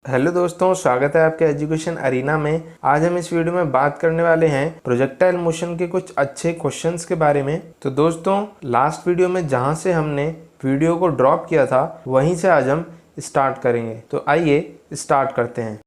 Hello दोस्तों, स्वागत है आपके एजुकेशन अरीना में। आज हम इस वीडियो में बात करने वाले हैं प्रोजेक्टाइल मोशन के कुछ अच्छे क्वेश्चंस के बारे में। तो दोस्तों, लास्ट वीडियो में जहां से हमने वीडियो को ड्रॉप किया था वहीं से आज हम स्टार्ट करेंगे। तो आइए स्टार्ट करते हैं।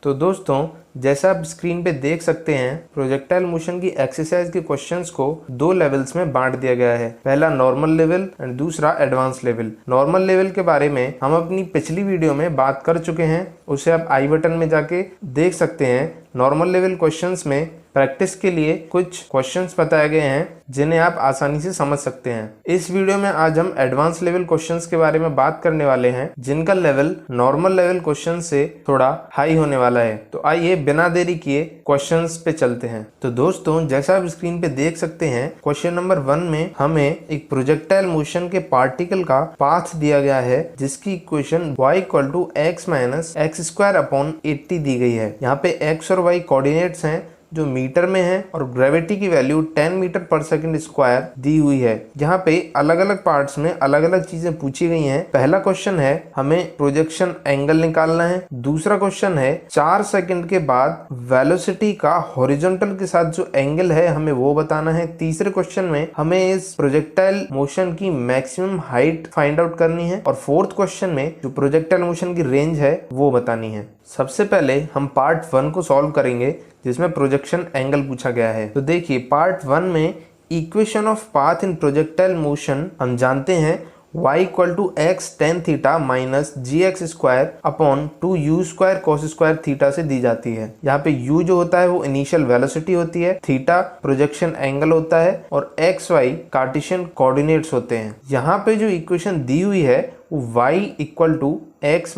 तो दोस्तों, जैसा आप स्क्रीन पे देख सकते हैं, प्रोजेक्टाइल मोशन की एक्सरसाइज के क्वेश्चंस को दो लेवल्स में बांट दिया गया है। पहला नॉर्मल लेवल एंड दूसरा एडवांस लेवल। नॉर्मल लेवल के बारे में हम अपनी पिछली वीडियो में बात कर चुके हैं, उसे आप आई बटन में जाके देख सकते हैं। नॉर्मल लेवल क्वेश्चंस में प्रैक्टिस के लिए कुछ क्वेश्चंस बताए गए हैं जिन्हें आप आसानी से समझ सकते हैं। इस वीडियो में आज हम एडवांस लेवल क्वेश्चंस के बारे में बात करने वाले हैं, जिनका लेवल नॉर्मल लेवल क्वेश्चन से थोड़ा हाई होने वाला है। तो आइए बिना देरी किए क्वेश्चंस पे चलते हैं। तो दोस्तों, जैसा आप स्क्रीन पे देख सकते हैं, क्वेश्चन नंबर 1 में हमें एक प्रोजेक्टाइल मोशन के पार्टिकल का पाथ दिया गया है, जिसकी इक्वेशन y = x - x²/80 दी गई है। यहाँ पे x और y कोऑर्डिनेट्स हैं जो मीटर में है और ग्रेविटी की वैल्यू 10 मीटर/सेकंड² दी हुई है। यहाँ पे अलग अलग पार्ट्स में अलग अलग चीजें पूछी गई हैं। पहला क्वेश्चन है हमें प्रोजेक्शन एंगल निकालना है। दूसरा क्वेश्चन है 4 सेकंड के बाद वेलोसिटी का हॉरिजॉन्टल के साथ जो एंगल है हमें वो बताना है। तीसरे क्वेश्चन में हमें इस प्रोजेक्टाइल मोशन की मैक्सिमम हाइट फाइंड आउट करनी है और फोर्थ क्वेश्चन में जो प्रोजेक्टाइल मोशन की रेंज है वो बतानी है। सबसे पहले हम पार्ट 1 को सॉल्व करेंगे, जिसमें प्रोजेक्शन एंगल पूछा गया है। तो देखिए, पार्ट 1 में equation of path in projectile motion हम जानते हैं y = x tan theta - gx²/2u² cos² theta से दी जाती है। यहाँ पे u जो होता है वो इनिशियल वेलोसिटी होती है, थीटा प्रोजेक्शन एंगल होता है और x y कार्टेशियन कोऑर्डिनेट्स होते हैं। यहाँ पे जो इक्वेशन दी हुई है वो y = x -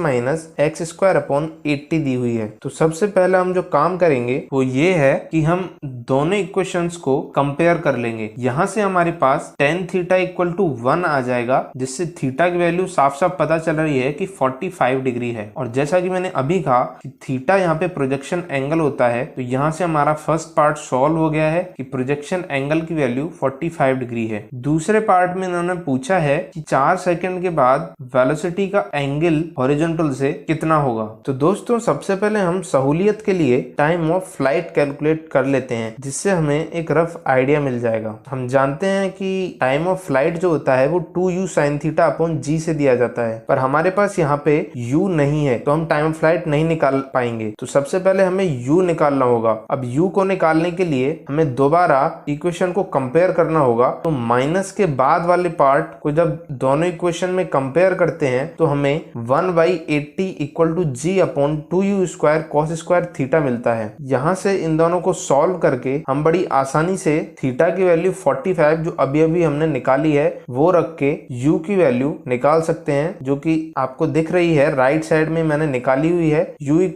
x²/80 दी हुई है। तो सबसे पहले हम जो काम करेंगे वो ये है कि हम दोनों इक्वेशंस को कंपेयर कर लेंगे। यहाँ से हमारे पास tan थीटा = 1 आ जाएगा, जिससे थीटा की वैल्यू साफ साफ पता चल रही है कि 45 डिग्री है। और जैसा कि मैंने अभी कहा कि थीटा यहाँ पे प्रोजेक्शन एंगल होता है, तो यहाँ से हमारा फर्स्ट पार्ट सॉल्व हो गया है कि प्रोजेक्शन एंगल की वैल्यू 45 डिग्री है। दूसरे पार्ट में इन्होंने पूछा है कि 4 सेकंड के बाद वेलोसिटी का एंगल हॉरिजॉन्टल से कितना होगा। तो दोस्तों, सबसे पहले हम सहूलियत के लिए टाइम ऑफ फ्लाइट कैलकुलेट कर लेते हैं, जिससे हमें एक रफ आइडिया मिल जाएगा। हम जानते हैं कि टाइम ऑफ फ्लाइट जो होता है वो 2u sin θ/g से दिया जाता है, पर हमारे पास यहाँ पे u नहीं है, तो हम टाइम ऑफ फ्लाइट नहीं निकाल पाएंगे। तो सबसे पहले हमें u निकालना होगा। अब u को निकालने के लिए हमें दोबारा इक्वेशन को कंपेयर करना होगा। तो माइनस के बाद वाले पार्ट को जब दोनों इक्वेशन में कंपेयर करते हैं तो हमें 1/80 = g/2u² cos² थीटा मिलता है। यहाँ से इन दोनों को सॉल्व करके हम बड़ी आसानी से थीटा की वैल्यू 45 जो अभी अभी हमने निकाली है वो रख के u की वैल्यू निकाल सकते हैं, जो कि आपको दिख रही है राइट साइड में मैंने निकाली हुई है। u =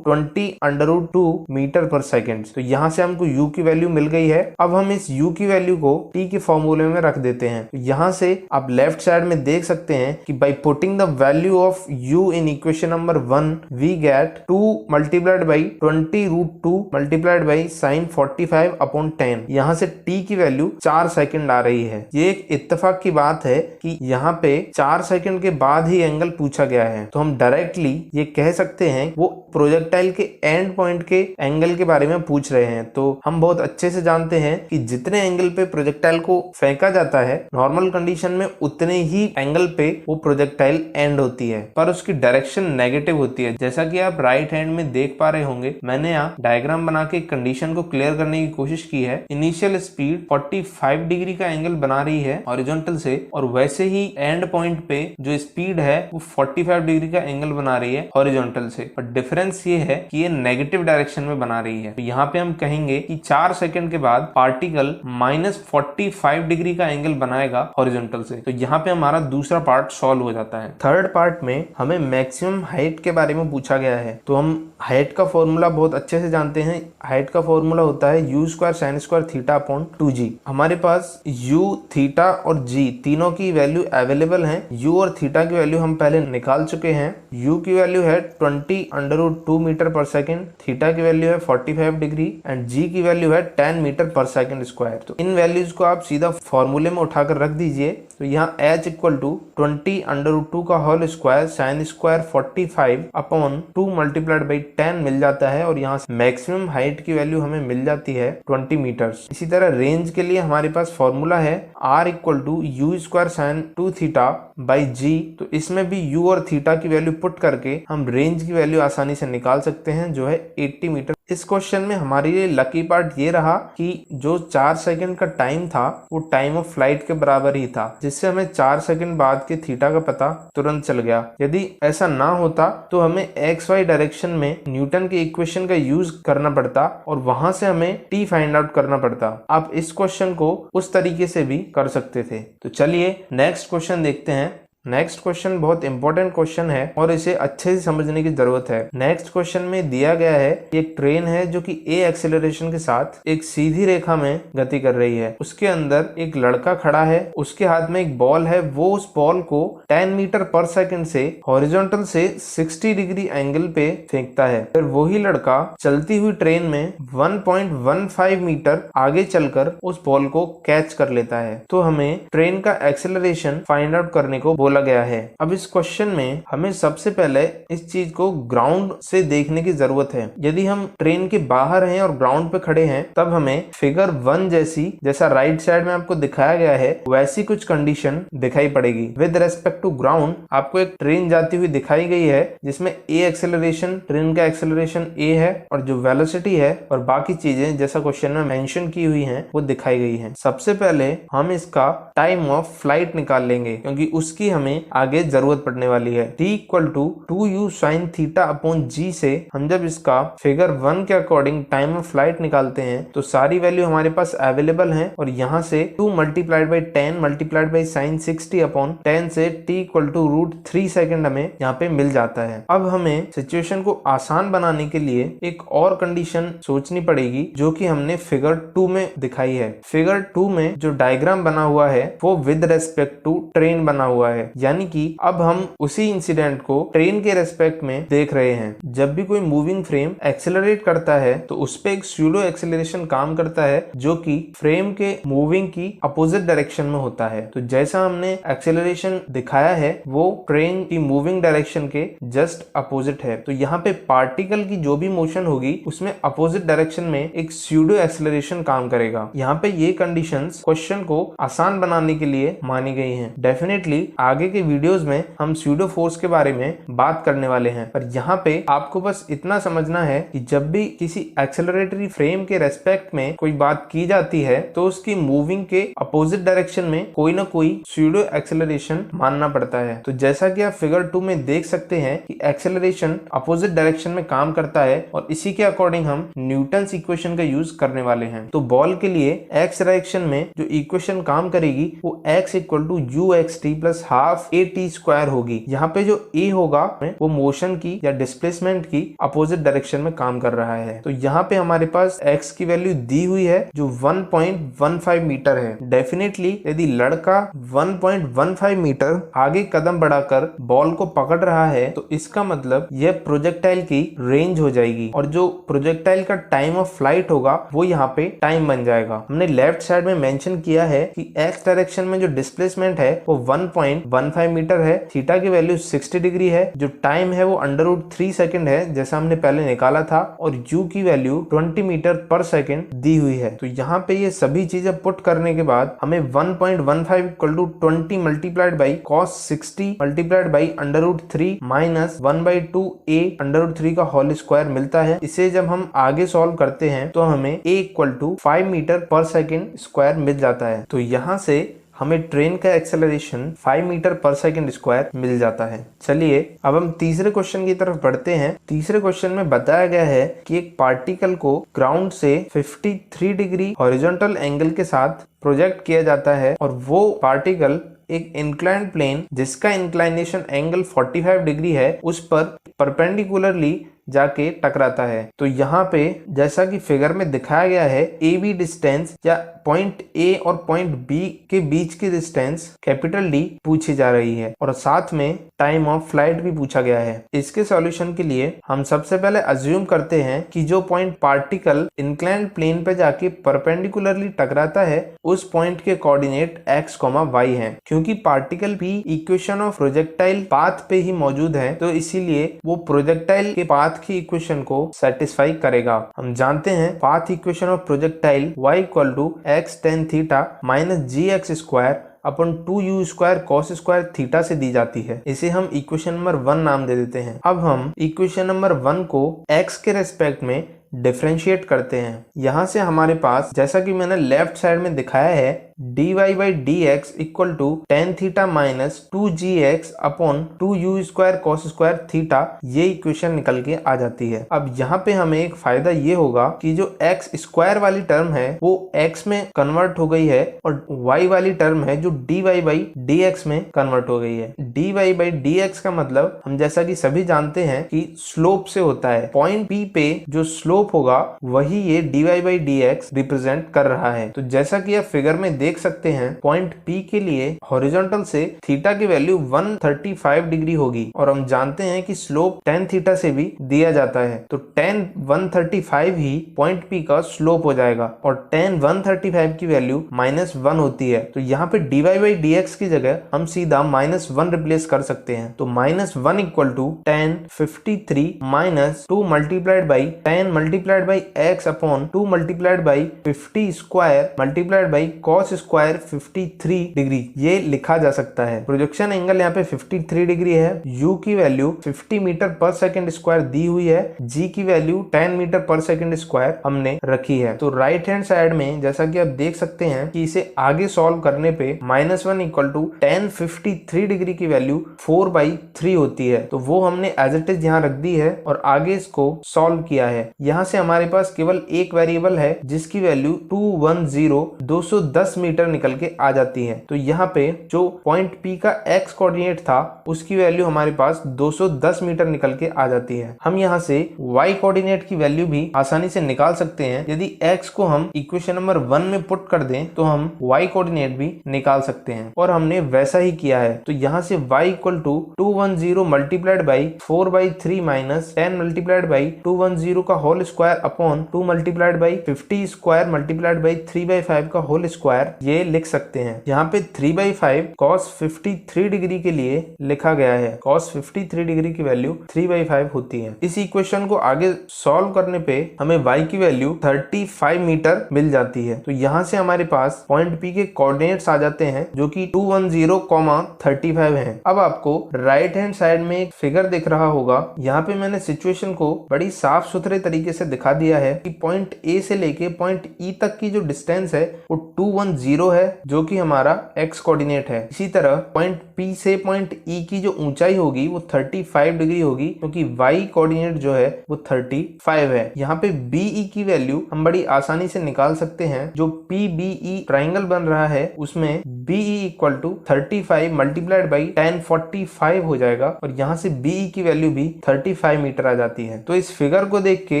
20√2 metre per second. तो यहाँ से हमको u की वैल्यू मिल गई है। अब हम इस u की वैल्यू को t के फॉर्मूले में रख देते हैं। यहाँ से आप लेफ्ट साइड में देख सकते हैं कि by putting the value of u in equation number 1 we get 2 multiplied by 20√2 multiplied by sin 45/10। यहाँ से t की वैल्यू 4 सेकंड आ रही है। ये एक इत्तेफाक की बात है कि यहाँ पे 4 सेकंड के बाद ही एंगल पूछा गया है, तो हम डायरेक्टली ये कह सकते हैं वो प्रोजेक्टाइल के एंड पॉइंट के एंगल के बारे में पूछ रहे हैं। तो हम बहुत अच्छे से जानते हैं कि जितने एंगल पे प्रोजेक्टाइल को फेंका जाता है नॉर्मल कंडीशन में, उतने ही एंगल पे वो प्रोजेक्टाइल एंड होती है, पर उसकी डायरेक्शन नेगेटिव होती है। जैसा कि आप राइट हैंड में देख पा रहे होंगे, मैंने यहाँ डायग्राम बना के कंडीशन को क्लियर करने की कोशिश की है। इनिशियल स्पीड 45 डिग्री का एंगल बना रही है हॉरिजॉन्टल से, और वैसे ही एंड पॉइंट पे जो स्पीड है वो 45 डिग्री का एंगल बना रही है हॉरिजॉन्टल से। पर डिफरेंस ये है कि ये नेगेटिव डायरेक्शन में बना रही है। तो यहाँ पे हम कहेंगे कि 4 सेकंड के बाद पार्टिकल -45 डिग्री का एंगल बनाएगा हॉरिजॉन्टल से। तो यहाँ पे हमारा दूसरा पार्ट सॉल्व हो जाता है। थर्ड पार्ट में हमें मैक्सिमम हाइट के बारे में पूछा गया है। तो हम हाइट का फॉर्मूला बहुत अच्छे से जानते हैं। हाइट का फॉर्मूला होता है u square sine square theta upon 2g। हमारे पास u, थीटा और g तीनों की वैल्यू अवेलेबल है। u और थीटा की वैल्यू हम पहले निकाल चुके हैं। u की वैल्यू है 20√2 मीटर पर सेकेंड, थीटा की वैल्यू है 45 डिग्री एंड g की वैल्यू है 10 मीटर पर सेकेंड स्क्वायर। तो इन वैल्यूज को आप सीधा फॉर्मूले में उठाकर रख दीजिए। तो यहाँ h इक्वल टू 20√2 का whole square sine square 45 upon 2 multiplied by 10 मिल जाता है और यहाँ से मैक्सिमम हाइट की वैल्यू हमें मिल जाती है 20 मीटर्स। इसी तरह रेंज के लिए हमारे पास फॉर्मूला है r equal to u square sine 2 theta by g। तो इसमें भी u और थीटा की वैल्यू पुट करके हम रेंज की वैल्यू आसानी से निकाल सकते हैं जो है 80 मीटर। इस क्वेश्चन में हमारे लिए लकी पार्ट ये रहा कि जो 4 सेकंड का टाइम था वो टाइम ऑफ फ्लाइट के बराबर ही था, जिससे हमें 4 सेकंड बाद के थीटा का पता तुरंत चल गया। यदि ऐसा ना होता तो हमें एक्स वाई डायरेक्शन में न्यूटन के इक्वेशन का यूज करना पड़ता और वहां से हमें टी फाइंड आउट करना पड़ता। आप इस क्वेश्चन को उस तरीके से भी कर सकते थे। तो चलिए नेक्स्ट क्वेश्चन देखते हैं। नेक्स्ट क्वेश्चन बहुत इंपॉर्टेंट क्वेश्चन है और इसे अच्छे से समझने की जरूरत है। नेक्स्ट क्वेश्चन में दिया गया है एक ट्रेन है जो कि a एक्सेलरेशन के साथ एक सीधी रेखा में गति कर रही है। उसके अंदर एक लड़का खड़ा है, उसके हाथ में एक बॉल है। वो उस बॉल को 10 मीटर पर सेकंड से हॉरिजॉन्टल से 60 डिग्री एंगल पे फेंकता है। फिर वही लड़का चलती हुई ट्रेन में 1.15 मीटर आगे चलकर उस बॉल को कैच कर लेता है। तो हमें ट्रेन का एक्सेलरेशन फाइंड आउट करने को बोला गया है। अब इस क्वेश्चन में हमें सबसे पहले इस चीज को ग्राउंड से देखने की जरूरत है। यदि हम ट्रेन के बाहर हैं और ग्राउंड पे खड़े हैं तब हमें फिगर 1 जैसा राइट साइड में आपको दिखाया गया है वैसी कुछ कंडीशन दिखाई पड़ेगी। विद रेस्पेक्ट टू ग्राउंड आपको एक ट्रेन जाती हुई दिखाई गई है जिसमें a एक्सेलरेशन, ट्रेन का एक्सेलरेशन a है और जो वेलोसिटी है और बाकी चीजें जैसा क्वेश्चन में मेंशन की हुई हैं वो दिखाई गई हैं। सबसे पहले हम इसका टाइम ऑफ फ्लाइट निकाल लेंगे क्योंकि उसकी हमें आगे जरूरत पड़ने वाली है। t equal to 2u sine theta upon g से हम जब इसका फिगर 1 के अकॉर्डिंग टाइम ऑफ फ्लाइट निकालते हैं तो सारी वैल्यू हमारे पास अवेलेबल है और यहाँ से 2 multiplied by 10 multiplied by sine 60 upon 10 से t इक्वल टू √3 सेकंड हमें यहाँ पे मिल जाता है। अब हमें सिचुएशन को आसान बनाने के लिए एक और कंडीशन सोचनी पड़ेगी जो कि हमने फिगर 2 में दिखाई है। फिगर 2 में जो डायग्राम बना हुआ है वो विद रेस्पेक्ट टू ट्रेन बना हुआ है, यानी कि अब हम उसी इंसिडेंट को ट्रेन के रेस्पेक्ट में देख रहे हैं। जब भी कोई मूविंग फ्रेम एक्सेलरेट करता है तो उस पे एक स्यूडो एक्सेलरेशन काम करता है जो कि फ्रेम के मूविंग की अपोजिट डायरेक्शन में होता है। तो जैसा हमने एक्सेलरेशन दिखाया है वो ट्रेन की मूविंग डायरेक्शन के जस्ट अपोजिट है। तो यहाँ पे पार्टिकल की जो भी मोशन होगी उसमें अपोजिट डायरेक्शन में एक स्यूडो एक्सेलरेशन काम करेगा। यहाँ पे ये कंडीशंस क्वेश्चन को आसान बनाने के लिए मानी गई हैं। डेफिनेटली आगे के वीडियोस में हम स्यूडो फोर्स के बारे में बात करने वाले हैं, पर यहाँ पे आपको बस इतना समझना है कि जब भी किसी एक्सेलरेटरी फ्रेम के रेस्पेक्ट में कोई बात की जाती है तो उसकी मूविंग के अपोजिट डायरेक्शन में कोई ना कोई स्यूडो एक्सेलरेशन मानना पड़ता है। तो जैसा कि आप फिगर 2 में देख सकते हैं कि एक्सेलरेशन अपोजिट डायरेक्शन में काम करता है और इसी के अकॉर्डिंग हम न्यूटन्स इक्वेशन का यूज करने वाले हैं। तो बॉल के लिए एक्स डायरेक्शन में जो इक्वेशन काम करेगी वो x equal to u x t plus half a t square होगी। यहाँ पे जो a होगा वो मोशन की या डिस्प्लेसमेंट की अपोजिट डायरेक्शन में काम कर रहा है। तो यहाँ पे हमारे पास x की वैल्यू दी हुई है जो 1.15 मीटर है। डेफिनेटली यदि लड़का 1.15 मीटर आगे कदम बढ़ाकर बॉल को पकड़ रहा है तो इसका मतलब यह प्रोजेक्टाइल की रेंज हो जाएगी और जो प्रोजेक्टाइल का टाइम ऑफ फ्लाइट होगा वो यहाँ पे टाइम बन जाएगा। हमने लेफ्ट साइड में मेंशन किया है कि x डायरेक्शन में जो डिस्प्लेसमेंट है वो 1.15 मीटर है, थीटा की वैल्यू 60 डिग्री है, जो टाइम है वो √3 सेकंड है जैसा हमने पहले निकाला था और u की वैल्यू 20 मीटर पर सेकंड दी हुई है। तो यहाँ पे ये सभी चीजें पुट करने के बाद हमें 1.15 equal to 20 multiplied by cos 60 multiplied by √3 minus 1/2 a √3 का होल स्क्वायर मिलता है। इसे जब हम आगे सॉल्व करते हैं तो हमें a इक्वल टू 5 मीटर पर सेकंड स्क्वायर मिल जाता है। तो यहाँ से हमें ट्रेन का एक्सेलरेशन 5 मीटर पर सेकंड स्क्वायर मिल जाता है। चलिए अब हम तीसरे क्वेश्चन की तरफ बढ़ते हैं। तीसरे क्वेश्चन में बताया गया है कि एक पार्टिकल को ग्राउंड से 53 डिग्री हॉरिजॉन्टल एंगल के साथ प्रोजेक्ट किया जाता है और वो पार्टिकल एक इंक्लाइंड प्लेन जिसका इंक्लाइनेशन एंगल 45 डिग्री है उस पर परपेंडिकुलरली जाके टकराता है। तो यहाँ पे जैसा कि फिगर में दिखाया गया है, ए बी डिस्टेंस या पॉइंट ए और पॉइंट बी के बीच की डिस्टेंस कैपिटल डी पूछी जा रही है और साथ में टाइम ऑफ फ्लाइट भी पूछा गया है। इसके सॉल्यूशन के लिए हम सबसे पहले अज्यूम करते हैं कि जो पॉइंट पार्टिकल इंक्लाइंड प्लेन पे जाके परपेंडिकुलरली टकराता है उस पॉइंट के कोऑर्डिनेट x, y हैं। क्योंकि पार्टिकल भी इक्वेशन ऑफ प्रोजेक्टाइल पाथ पे ही मौजूद है तो इसीलिए वो प्रोजेक्टाइल के पाथ की इक्वेशन को सेटिस्फाई करेगा। हम जानते हैं path equation of projectile y equal to x tan theta minus gx² upon 2u square cos square theta से दी जाती है। इसे हम इक्वेशन नंबर 1 नाम दे देते हैं। अब हम इक्वेशन नंबर 1 को x के रेस्पेक्ट में डिफरेंशिएट करते हैं। यहाँ से हमारे पास जैसा कि मैंने लेफ्ट साइड में दिखाया है dy by dx equal to tan theta minus 2gx upon 2u square cos square theta, ये इक्वेशन निकल के आ जाती है। अब यहाँ पे हमें एक फायदा ये होगा कि जो x स्क्वायर वाली टर्म है वो x में कन्वर्ट हो गई है और y वाली टर्म है जो dy बाई dx में कन्वर्ट हो गई है। dy बाई dx का मतलब हम जैसा कि सभी जानते हैं कि स्लोप से होता है। पॉइंट P पे जो स्लोप होगा वही ये dy बाई dx रिप्रेजेंट कर रहा है। तो जैसा कि आप फिगर में देख सकते हैं पॉइंट P के लिए हॉरिजॉन्टल से थीटा की वैल्यू 135 डिग्री होगी और हम जानते हैं कि स्लोप tan थीटा से भी दिया जाता है। तो tan 135 ही पॉइंट P का स्लोप हो जाएगा और tan 135 की वैल्यू -1 होती है। तो यहाँ पे dy बाई dx की जगह हम सीधा -1 रिप्लेस कर सकते हैं। तो -1 equal to tan 53 minus 2 multiplied by tan multiplied by x upon 2 multiplied by 50 square multiplied by cos square 53 degree, ये लिखा जा सकता है। प्रोजेक्शन एंगल यहाँ पे 53 डिग्री है। u की वैल्यू 50 मीटर पर सेकंड स्क्वायर दी हुई है। g की वैल्यू 10 मीटर पर सेकंड स्क्वायर हमने रखी है। तो राइट हैंड साइड में जैसा कि आप देख सकते हैं कि इसे आगे सॉल्व करने पे -1 इक्वल टू tan 53 डिग्री की वैल्यू 4/3 होती है। तो वो हमने एज इट इज यहाँ रख दी है और आगे इसको सॉल्व किया है। यहाँ से हमारे पास केवल एक वेरिएबल है जिसकी वैल्यू 210 मीटर निकल के आ जाती है। तो यहाँ पे जो पॉइंट P का x कोऑर्डिनेट था उसकी वैल्यू हमारे पास 210 मीटर निकल के आ जाती है। हम यहाँ से y कोऑर्डिनेट की वैल्यू भी आसानी से निकाल सकते हैं। यदि x को हम इक्वेशन नंबर 1 में पुट कर दें तो हम y कोऑर्डिनेट भी निकाल सकते हैं और हमने वैसा ही किया है। तो यहाँ से y equal to 210 multiplied by 4/3 minus 10 multiplied by 210 का whole square upon 2 multiplied by 50 square multiplied by 3/5 का होल स्क्वायर, ये लिख सकते हैं। यहाँ पे 3/5 cos 53 डिग्री के लिए लिखा गया है। cos 53 डिग्री की वैल्यू 3/5 होती है। इस इक्वेशन को आगे सॉल्व करने पे हमें y की वैल्यू 35 मीटर मिल जाती है। तो यहाँ से हमारे पास पॉइंट P के कोऑर्डिनेट्स आ जाते हैं जो कि 210,35 है। अब आपको राइट हैंड साइड में एक फिगर दिख रहा होगा। यहाँ पे मैंने सिचुएशन को बड़ी साफ सुथरे तरीके से दिखा दिया है कि पॉइंट A से लेके पॉइंट E तक की जो डिस्टेंस है वो 210 है जो कि हमारा x कोऑर्डिनेट है। इसी तरह पॉइंट P से पॉइंट E की जो ऊंचाई होगी वो 35 डिग्री होगी क्योंकि y कोऑर्डिनेट जो है वो 35 है। यहाँ पे BE की वैल्यू हम बड़ी आसानी से निकाल सकते हैं। जो PBE ट्राइंगल बन रहा है उसमें BE equal to 35 multiplied by tan 45 हो जाएगा और यहाँ से BE की वैल्यू भी 35 मीटर आ जाती है। तो इस फिगर को देख के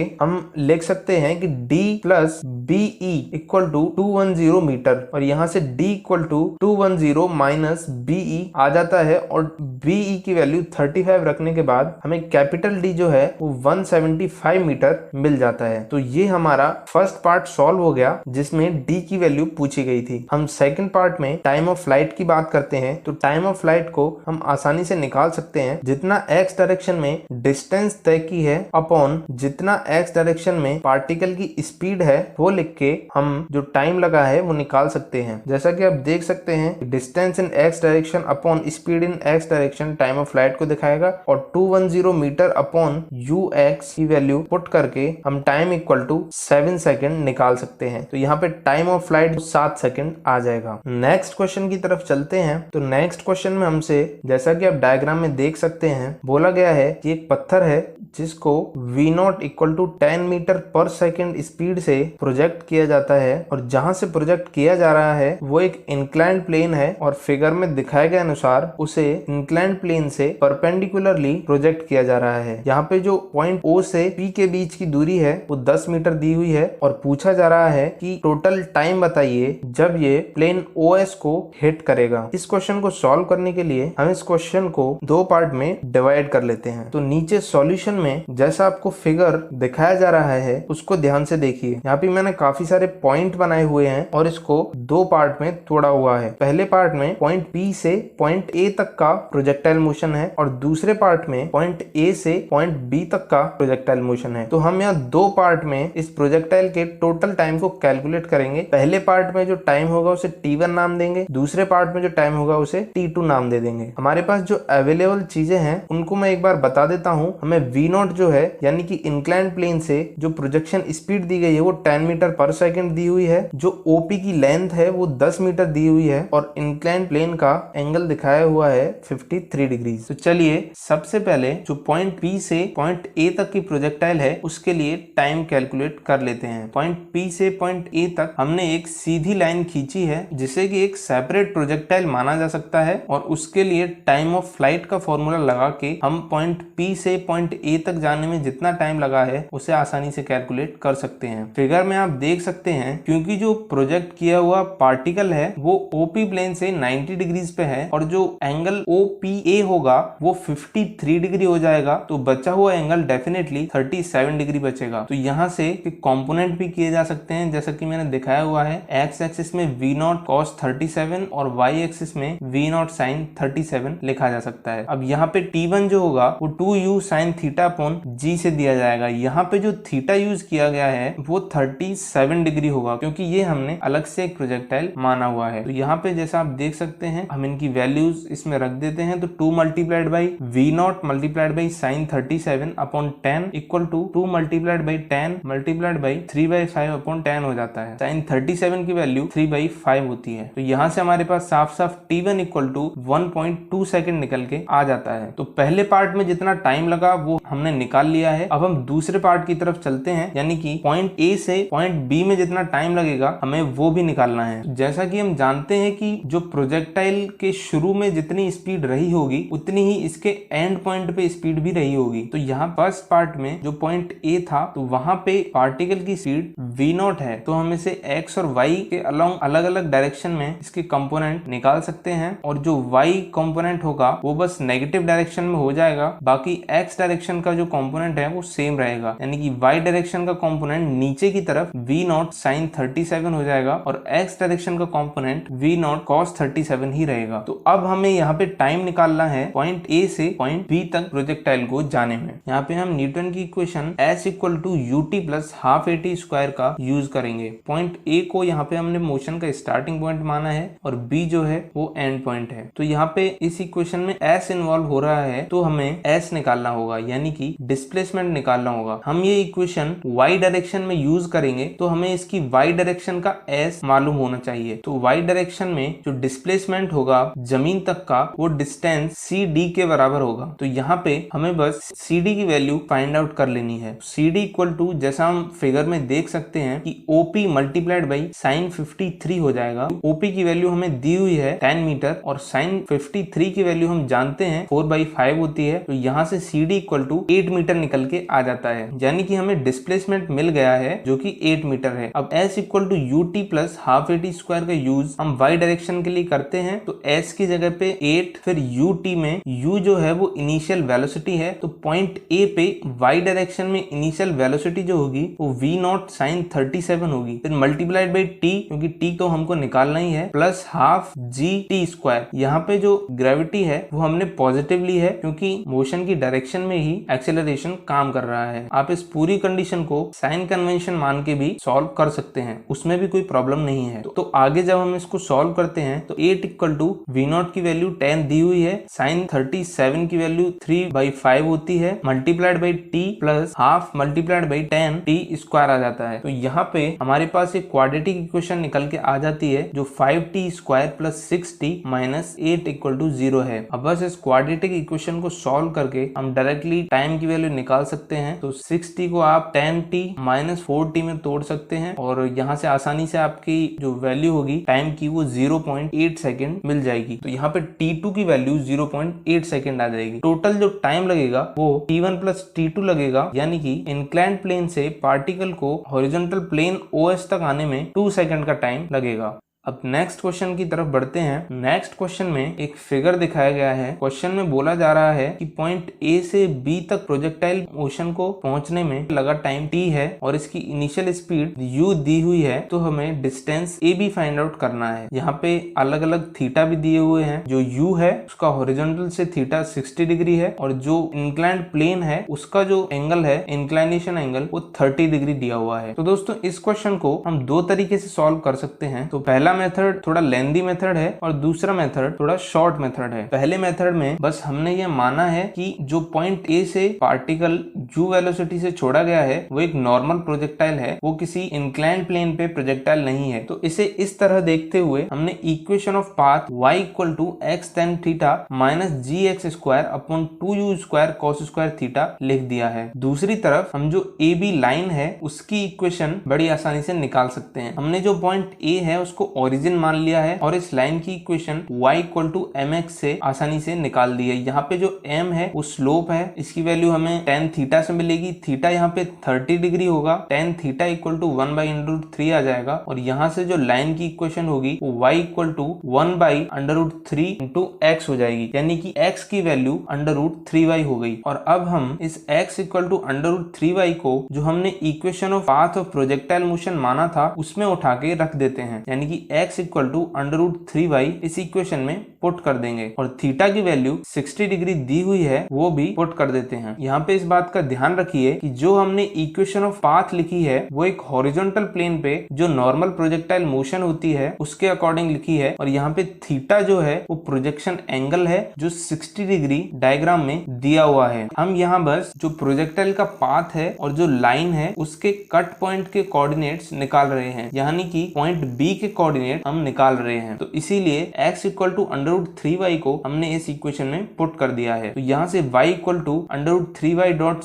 हम लिख सकते हैं कि D plus BE equal to 210 metre और यहाँ से D equal to 210 minus BE आ जाता है और BE की वैल्यू 35 रखने के बाद हमें कैपिटल D जो है वो 175 मीटर मिल जाता है। तो ये हमारा फर्स्ट पार्ट सॉल्व हो गया जिसमें D की वैल्यू पूछी गई थी। हम सेकंड पार्ट में टाइम ऑफ फ्लाइट की बात करते हैं। तो टाइम ऑफ फ्लाइट को हम आसानी से निकाल सकते हैं। जितना x डायरेक्शन में डिस्टेंस तय की है अपॉन जितना x डायरेक्शन में पार्टिकल की स्पीड है वो लिख के हम जो टाइम लगा है वो निकाल सकते हैं। जैसा कि आप देख सकते हैं distance in x direction upon speed in x direction time of flight को दिखाएगा और 210 मीटर अपॉन ux की वैल्यू पुट करके हम टाइम इक्वल टू 7 सेकंड निकाल सकते हैं। तो यहाँ पे टाइम ऑफ फ्लाइट 7 सेकंड आ जाएगा। नेक्स्ट क्वेश्चन की तरफ चलते हैं। तो नेक्स्ट क्वेश्चन में हमसे जैसा कि आप डायग्राम में देख सकते हैं बोला गया है कि एक पत्थर है जिसको v0 इक्वल टू 10 मीटर पर सेकंड स्पीड से प्रोजेक्ट किया जाता है और जहां से प्रोजेक्ट किया जा जा रहा है वो एक इंक्लाइंड प्लेन है और फिगर में दिखाए गए अनुसार उसे इंक्लाइंड प्लेन से परपेंडिकुलरली प्रोजेक्ट किया जा रहा है। यहाँ पे जो पॉइंट O से P के बीच की दूरी है वो 10 मीटर दी हुई है और पूछा जा रहा है कि टोटल टाइम बताइए जब ये प्लेन OS को हिट करेगा। इस क्वेश्चन को सॉल्व करने के लिए हम इस क्वेश्चन को दो पार्ट में डिवाइड कर लेते हैं। तो नीचे सॉल्यूशन में जैसा आपको फिगर दिखाया जा रहा है उसको ध्यान से देखिए। यहाँ पे मैंने काफी सारे पॉइंट बनाए हुए हैं और इसको दो पार्ट में तोड़ा हुआ है। पहले पार्ट में पॉइंट P से पॉइंट A तक का प्रोजेक्टाइल मोशन है और दूसरे पार्ट में पॉइंट A से पॉइंट B तक का प्रोजेक्टाइल मोशन है। तो हम यहाँ दो पार्ट में इस प्रोजेक्टाइल के टोटल टाइम को कैलकुलेट करेंगे। पहले पार्ट में जो टाइम होगा उसे T1 नाम देंगे, दूसरे पार्ट में जो टाइम होगा उसे T2 नाम दे देंगे। हमारे पास जो अवेलेबल चीजें हैं उनको मैं एक बार बता देता हूँ। हमें V0 जो है यानी कि इंक्लाइंड प्लेन से जो प्रोजेक्शन स्पीड दी गई है वो 10 मीटर पर सेकंड दी हुई है। जो OP की लेंथ है वो 10 मीटर दी हुई है और इंक्लाइंड प्लेन का एंगल दिखाया हुआ है 53 डिग्री। तो चलिए सबसे पहले जो पॉइंट P से पॉइंट A तक की प्रोजेक्टाइल है उसके लिए टाइम कैलकुलेट कर लेते हैं। पॉइंट P से पॉइंट A तक हमने एक सीधी लाइन खींची है जिसे कि एक सेपरेट प्रोजेक्टाइल माना जा सकता है और उसके लिए टाइम ऑफ फ्लाइट का फॉर्मूला लगा के हम पॉइंट P से पॉइंट A तक जाने में जितना टाइम लगा है उसे आसानी से कैलकुलेट कर सकते हैं। फिगर में आप देख सकते हैं क्योंकि जो प्रोजेक्ट किया हुआ पार्टिकल है वो OP प्लेन से 90 डिग्रीज पे है और जो एंगल OPA होगा वो 53 डिग्री हो जाएगा। तो बचा हुआ एंगल डेफिनेटली 37 डिग्री बचेगा। तो यहाँ से कंपोनेंट भी किए जा सकते हैं जैसा कि मैंने दिखाया हुआ है। एक्स एक्सिस में V0 cos 37 और वाई एक्सिस में V0 sin 37 लिखा जा सकता है। अब यहाँ पे T1 जो होगा वो 2u sin theta upon G से दिया जाएगा। यहाँ पे जो थीटा यूज किया गया है वो 37 डिग्री होगा क्योंकि ये हमने अलग से एक प्रोजेक्टाइल माना हुआ है। तो यहाँ पे जैसा आप देख सकते हैं हम इनकी वैल्यूज इसमें रख देते हैं। तो 2 multiplied by V0 multiplied by sin 37 upon 10 equal to 2 multiplied by 10 multiplied by 3/5 upon 10 हो जाता है। sin 37 की वैल्यू 3/5 होती है। तो यहाँ से हमारे पास साफ साफ T1 इक्वल टू 1.2 सेकेंड निकल के आ जाता है। तो पहले पार्ट में जितना टाइम लगा वो हमने निकाल लिया है। अब हम दूसरे पार्ट की तरफ चलते हैं यानी कि पॉइंट A से पॉइंट B में जितना टाइम लगेगा हमें वो भी निकालना है। तो जैसा कि हम जानते हैं कि जो प्रोजेक्टाइल के शुरू में जितनी स्पीड रही होगी उतनी ही इसके एंड पॉइंट पे स्पीड भी रही होगी। तो यहाँ फर्स्ट पार्ट में जो पॉइंट A था तो वहां पे पार्टिकल की स्पीड V0 है। तो हम इसे X और Y के अलोंग अलग अलग डायरेक्शन में इसके कंपोनेंट निकाल सकते हैं और जो Y कंपोनेंट होगा वो बस नेगेटिव डायरेक्शन में हो जाएगा। बाकी X डायरेक्शन का जो कंपोनेंट है वो सेम रहेगा यानी कि Y डायरेक्शन का कंपोनेंट नीचे की तरफ V0 sin 37 हो जाएगा और X डायरेक्शन का कंपोनेंट V0 cos 37 ही रहेगा। तो अब हमें यहाँ पे टाइम निकालना है पॉइंट A से पॉइंट B तक प्रोजेक्टाइल को जाने में। यहाँ पे हम न्यूटन की equation S equal to ut plus half at square का यूज करेंगे। पॉइंट A को यहाँ पे हमने मोशन का स्टार्टिंग पॉइंट माना है और B जो है वो एंड पॉइंट है। तो यहाँ पे इस इक्वेशन में S इन्वॉल्व हो रहा है तो हमें S निकालना होगा यानी कि डिस्प्लेसमेंट निकालना होगा। हम ये इक्वेशन Y डायरेक्शन में यूज करेंगे तो हमें इसकी Y डायरेक्शन का S मालूम होना चाहिए। तो Y डायरेक्शन में जो डिस्प्लेसमेंट होगा जमीन तक का वो डिस्टेंस CD के बराबर होगा। तो यहाँ पे हमें बस CD की वैल्यू फाइंड आउट कर लेनी है। CD इक्वल टू जैसा हम फिगर में देख सकते हैं कि OP मल्टीप्लाइड बाई sin 53 हो जाएगा। OP की वैल्यू हमें दी हुई है 10 मीटर और sin 53 की वैल्यू हम जानते हैं 4/5 होती है। तो यहाँ से CD इक्वल टू 8 मीटर निकल के आ जाता है यानी कि हमें डिस्प्लेसमेंट मिल गया है जो कि 8 मीटर है। अब S equal to ut plus half at square का यूज हम Y डायरेक्शन के लिए करते हैं। तो S की जगह पे 8 फिर ut में u जो है वो इनिशियल वेलोसिटी है। तो पॉइंट A पे Y डायरेक्शन में इनिशियल वेलोसिटी जो होगी वो V0 sin 37 होगी। फिर मल्टीप्लाइड बाई t क्योंकि t तो हमको निकालना ही है प्लस हाफ gt स्क्वायर। यहाँ पे जो ग्रेविटी है वो हमने पॉजिटिव ली है क्योंकि मोशन की डायरेक्शन में ही एक्सेलरेशन काम कर रहा है। आप इस पूरी कंडीशन को साइन कन्वेंशन मान के भी सॉल्व कर सकते हैं, उसमें भी कोई प्रॉब्लम नहीं है। तो आगे जब हम इसको सॉल्व करते हैं तो 8 इक्वल टू V0 की वैल्यू 10 दी हुई है, sin 37 की वैल्यू 3/5 होती है multiplied by t plus half multiplied by 10 t square आ जाता है। तो यहाँ पे हमारे पास एक क्वाड्रेटिक इक्वेशन निकल के आ जाती है जो 5t square plus 6t minus 8 equal to 0 है। अब बस इस क्वाड्रेटिक इक्वेशन को सॉल्व करके हम डायरेक्टली टाइम की वैल्यू निकाल सकते हैं। तो 6t को आप 10t माइनस 4t में तोड़ सकते हैं और यहाँ से आसानी से आपकी जो वैल्यू होगी टाइम की वो 0.8 सेकेंड मिल जाएगी। तो यहाँ पे t2 की वैल्यू 0.8 सेकेंड आ जाएगी। टोटल जो टाइम लगेगा वो t1 प्लस t2 लगेगा, यानी कि इंक्लाइंड प्लेन से पार्टिकल को हॉरिजॉन्टल प्लेन OS तक आने में 2 सेकंड का टाइम लगेगा। अब नेक्स्ट क्वेश्चन की तरफ बढ़ते हैं। नेक्स्ट क्वेश्चन में एक फिगर दिखाया गया है। क्वेश्चन में बोला जा रहा है कि पॉइंट A से B तक प्रोजेक्टाइल मोशन को पहुंचने में लगा टाइम t है और इसकी इनिशियल स्पीड u दी हुई है। तो हमें डिस्टेंस AB फाइंड आउट करना है। यहाँ पे अलग अलग थीटा भी दिए हुए हैं। जो u है उसका हॉरिजॉन्टल से थीटा 60 डिग्री है और जो इंक्लाइंड प्लेन है उसका जो एंगल है इंक्लाइनेशन एंगल वो 30 डिग्री दिया हुआ है। तो दोस्तों इस क्वेश्चन को हम दो तरीके से सॉल्व कर सकते हैं। तो पहला मेथड थोड़ा लेंदी मेथड है और दूसरा मेथड थोड़ा शॉर्ट मेथड है। पहले मेथड में बस हमने ये माना है कि जो पॉइंट A से पार्टिकल u वेलोसिटी से छोड़ा गया है वो एक नॉर्मल प्रोजेक्टाइल है, वो किसी इंक्लाइंड प्लेन पे प्रोजेक्टाइल नहीं है। तो इसे इस तरह देखते हुए हमने equation of path y equal to x tan theta minus gx square upon 2u square cos square theta लिख दिया है। दूसरी तरफ हम जो AB लाइन है उसकी इक्वेशन बड़ी आसानी से निकाल सकते हैं। हमने जो पॉइंट A है उसको ओरिजिन मान लिया है और इस लाइन की equation y equal to mx से आसानी से निकाल दी है। यहाँ पे जो m है वो स्लोप है, इसकी वैल्यू हमें tan थीटा से मिलेगी। थीटा यहाँ पे 30 डिग्री होगा, tan थीटा इक्वल टू 1/√3 आ जाएगा और यहाँ से जो लाइन की इक्वेशन होगी वो y equal to 1/√3 into x हो जाएगी, यानी कि x की वैल्यू √3y हो गई। और अब हम इस x इक्वल टू √3y को जो हमने equation of path of projectile motion माना था उसमें उठा के रख देते हैं, यानी कि x इक्वल टू √3y इस इक्वेशन में पुट कर देंगे और थीटा की वैल्यू 60 डिग्री दी हुई है वो भी पुट कर देते हैं। यहाँ पे इस बात का ध्यान रखिए कि जो हमने इक्वेशन ऑफ पाथ लिखी है वो एक हॉरिजॉन्टल प्लेन पे जो नॉर्मल प्रोजेक्टाइल मोशन होती है उसके अकॉर्डिंग लिखी है और यहाँ पे थीटा जो है वो प्रोजेक्शन एंगल है जो 60 डिग्री डायग्राम में दिया हुआ है। हम यहाँ बस जो प्रोजेक्टाइल का पाथ है और जो लाइन है उसके कट पॉइंट के कोऑर्डिनेट्स निकाल रहे हैं, यानी कि पॉइंट B के कोऑर्डिनेट हम निकाल रहे हैं। तो इसीलिए x इक्वल टू √3y को हमने इस इक्वेशन में पुट कर दिया है। तो यहाँ से y equal to √3y dot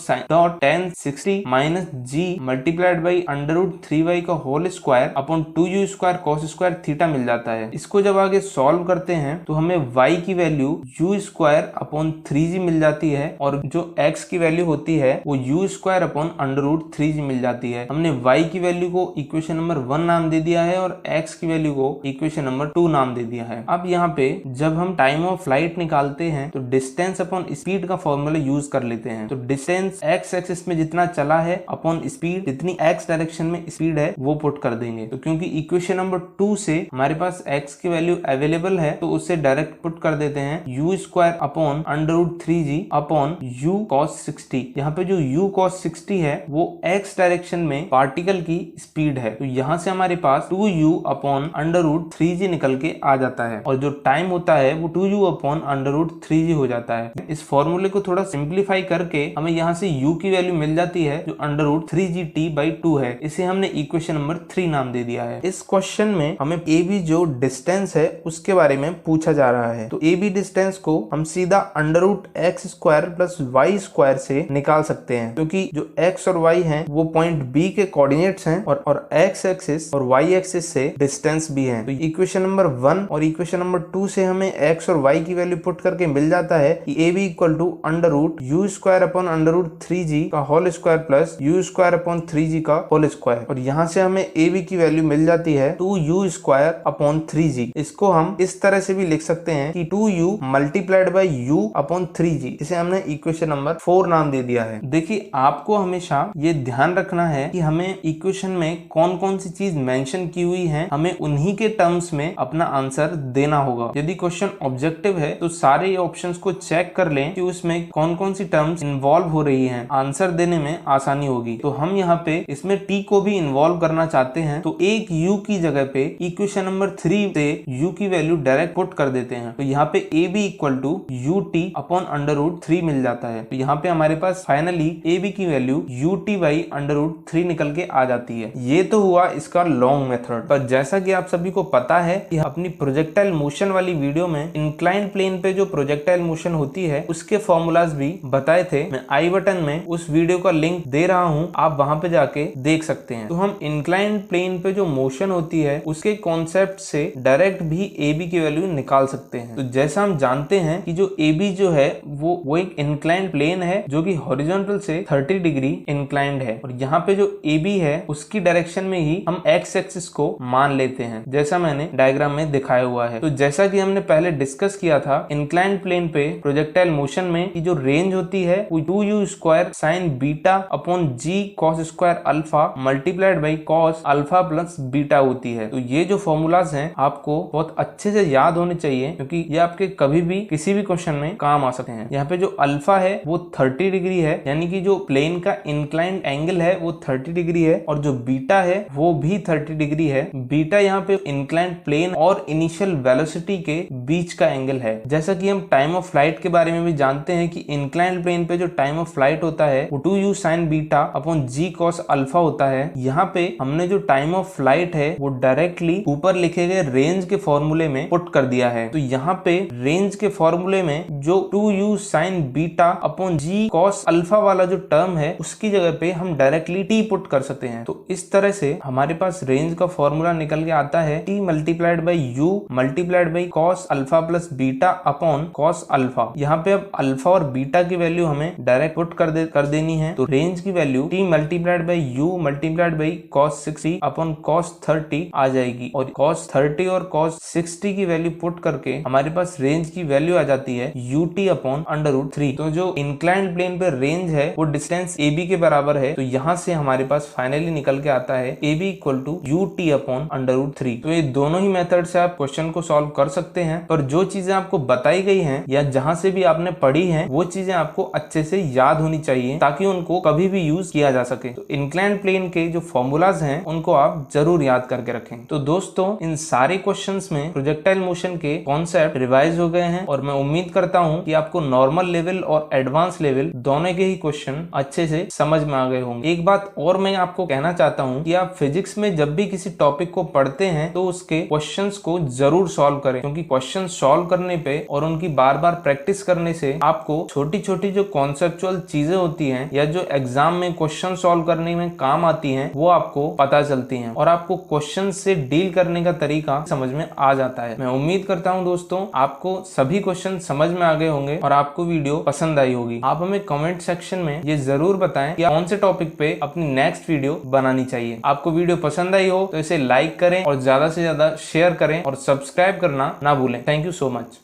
tan 60 minus g multiplied by √3y का whole square upon 2u square cos square theta मिल जाता है। इसको जब आगे सॉल्व करते हैं तो हमें y की value u square upon 3g मिल जाती है और जो x की वैल्यू होती है वो u स्क्वायर अपॉन √3g मिल जाती है। हमने y की वैल्यू को इक्वेशन नंबर 1 नाम दे दिया है और x की वैल्यू को इक्वेशन नंबर 2 नाम दे दिया है। अब यहाँ पे जब हम टाइम ऑफ फ्लाइट निकालते हैं तो डिस्टेंस अपॉन स्पीड का फॉर्मूला यूज कर लेते हैं। तो डिस्टेंस x एक्सिस में जितना चला है अपॉन स्पीड जितनी x डायरेक्शन में स्पीड है वो पुट कर देंगे। तो क्योंकि इक्वेशन नंबर 2 से हमारे पास x की वैल्यू अवेलेबल है तो उससे डायरेक्ट पुट कर देते हैं u square upon √3g upon u cos 60। यहाँ पे जो u cos 60 है वो x डायरेक्शन में पार्टिकल की स्पीड है। तो यहाँ से हमारे पास 2u अपॉन √3g निकल के आ जाता है और जो टाइम होता है वो 2u अपॉन √3g हो जाता है। इस फॉर्मूले को थोड़ा सिंप्लीफाई करके हमें यहाँ से u की वैल्यू मिल जाती है जो √3gt/2 है। इसे हमने इक्वेशन नंबर 3 नाम दे दिया है। इस क्वेश्चन में हमें AB जो डिस्टेंस है उसके बारे में पूछा जा रहा है। तो AB डिस्टेंस को हम सीधा √x square plus y square से निकाल सकते हैं, क्योंकि जो x और y हैं वो पॉइंट B के कोऑर्डिनेट्स हैं और x एक्सिस और y एक्सिस से डिस्टेंस भी है। तो इक्वेशन नंबर 1 और इक्वेशन नंबर 2 से हमें x और y की वैल्यू पुट करके मिल जाता है कि AB equal to √u square upon √3g का whole square plus u square upon 3g का होल स्क्वायर और यहाँ से हमें AB की वैल्यू मिल जाती है 2u स्क्वायर अपॉन 3g। इसको हम इस तरह से भी लिख सकते हैं कि 2u multiplied by u upon 3g। इसे हमने इक्वेशन नंबर 4 नाम दे दिया है। देखिए आपको हमेशा ये ध्यान रखना है कि हमें इक्वेशन में कौन कौन सी चीज मेंशन की हुई है, हमें उन्हीं के टर्म्स में अपना आंसर देना होगा। यदि क्वेश्चन ऑब्जेक्टिव है तो सारे ऑप्शंस को चेक कर लें कि उसमें कौन कौन सी टर्म्स इन्वॉल्व हो रही हैं, आंसर देने में आसानी होगी। तो हम यहाँ पे इसमें टी को भी इन्वॉल्व करना चाहते हैं तो एक u की जगह पे इक्वेशन नंबर 3 से u की वैल्यू डायरेक्ट पुट कर देते हैं। तो यहाँ पे a b equal to u t upon under root 3 मिल जाता है। तो यहाँ पे हमारे पास फाइनली a b की value u t by under root 3 निकल के आ जाती है। ये तो हुआ इसका लॉन्ग मेथड। पर जैसा कि आप सभी को पता है कि अपनी प्रोजेक्टाइल मोशन वाली वीडियो में इंक्लाइन प्लेन पे जो प्रोजेक्टाइल मोशन होती है उसके फॉर्मूलाज भी बताए थे। मैं आई बटन में उस वीडियो का लिंक दे रहा हूँ, आप वहां पे जाके देख सकते हैं। तो हम इंक्लाइन प्लेन पे जो मोशन होती है उसके कॉन्सेप्ट से डायरेक्ट भी ए बी की वैल्यू निकाल सकते हैं। तो जैसा हम जानते हैं कि जो ए बी जो है वो एक इंक्लाइन प्लेन है जो कि हॉरिजॉन्टल से 30 डिग्री इंक्लाइंड है और यहाँ पे जो ए बी है उसकी डायरेक्शन में ही हम एक्स एक्सिस को मान लेते हैं, जैसा मैंने डायग्राम में दिखाया हुआ है। तो जैसा कि हमने पहले डिस्कस किया था, इंक्लाइंड प्लेन पे प्रोजेक्टाइल मोशन में की जो रेंज होती है वो 2u square sine beta upon g cos square alpha multiplied by cos alpha plus beta होती है। तो ये जो फॉर्मूलाज हैं आपको बहुत अच्छे से याद होने चाहिए क्योंकि ये आपके कभी भी किसी भी क्वेश्चन में काम आ सकते हैं। यहाँ पे जो अल्फा है वो 30 डिग्री है, यानी कि जो प्लेन का इंक्लाइंड एंगल है वो 30 डिग्री है और जो बीटा है वो भी 30 डिग्री है। बीटा यहाँ पे इंक्लाइंड प्लेन और इनिशियल वेलोसिटी के बीच का एंगल है। जैसा कि हम टाइम ऑफ फ्लाइट के बारे में भी जानते हैं कि इंक्लाइंड प्लेन पे जो टाइम ऑफ फ्लाइट होता है वो 2u sin beta upon g cos alpha होता है। यहाँ पे हमने जो टाइम ऑफ फ्लाइट है वो डायरेक्टली ऊपर लिखे गए रेंज के फॉर्मूले में पुट कर दिया है। तो यहाँ पे रेंज के फॉर्मूले में जो 2u sin beta upon g cos alpha वाला जो टर्म है उसकी जगह पे हम डायरेक्टली t पुट कर सकते हैं। तो इस तरह से हमारे पास रेंज का फॉर्मूला निकल के आता है t multiplied by you multiplied by cos alpha plus beta upon cos alpha. यहाँ पे अब अल्फा और बीटा की वैल्यू हमें डायरेक्ट पुट कर देनी है। तो रेंज की value t multiplied by you multiplied by cos 60 upon cos 30 आ जाएगी और कॉस 30 और कॉस 60 की वैल्यू पुट करके हमारे पास रेंज की वैल्यू आ जाती है ut अपॉन अंडर रूट 3। तो जो इंक्लाइंड प्लेन पे रेंज है वो डिस्टेंस AB के बराबर है। तो यहाँ से हमारे पास फाइनली निकल के आता है AB equal to ut upon under root 3। तो ये दोनों ही मेथड से आप क्वेश्चन को सॉल्व कर सकते हैं, पर जो चीजें आपको बताई गई हैं या जहां से भी आपने पढ़ी हैं वो चीजें आपको अच्छे से याद होनी चाहिए ताकि उनको कभी भी यूज किया जा सके। तो इंक्लाइंड प्लेन के जो फॉर्मूलाज हैं उनको आप जरूर याद करके रखें। तो दोस्तों इन सारे क्वेश्चंस में प्रोजेक्टाइल मोशन के कॉन्सेप्ट रिवाइज हो गए हैं और मैं उम्मीद करता हूं कि आपको नॉर्मल लेवल और एडवांस लेवल दोनों के ही क्वेश्चन अच्छे से समझ में आ गए होंगे। एक बात और मैं आपको कहना चाहता हूं कि आप फिजिक्स में जब भी किसी टॉपिक को पढ़ते हैं तो उसके क्वेश्चंस को जरूर सॉल्व करें, क्योंकि क्वेश्चन सॉल्व करने पे और उनकी बार बार प्रैक्टिस करने से आपको छोटी छोटी जो कॉन्सेप्चुअल चीजें होती हैं या जो एग्जाम में क्वेश्चन सॉल्व करने में काम आती हैं वो आपको पता चलती हैं और आपको क्वेश्चन से डील करने का तरीका समझ में आ जाता है। मैं उम्मीद करता हूं दोस्तों आपको सभी क्वेश्चन समझ में आ गए होंगे और आपको वीडियो पसंद आई होगी। आप हमें कमेंट सेक्शन में ये जरूर बताएं कि कौन से टॉपिक पे अपनी नेक्स्ट वीडियो बनानी चाहिए। आपको वीडियो पसंद आई हो तो इसे लाइक करें और ज्यादा से ज्यादा शेयर करें और सब्सक्राइब करना ना भूलें। Thank you so much.